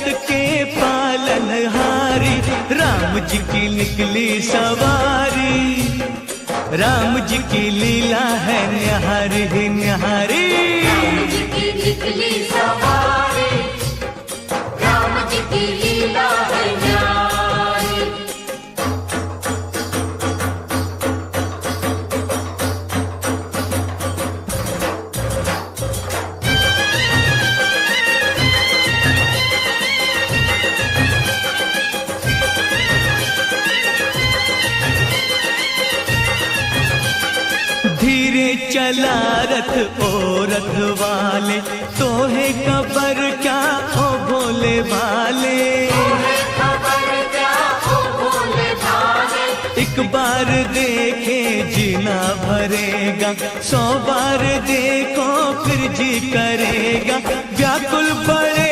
जगत के पालनहारी, राम जी की निकली सवारी। राम जी की लीला है न्यारी न्यारी। राम जी की निकली सवारी, राम जी की लीला है न्यारी। धीरे चला रथ ओ रथ वाले, तोहे खबर क्या ओ भोले भाले। एक बार देखे जीना भरेगा, 100 बार देखो फिर जी करेगा। व्याकुल पड़े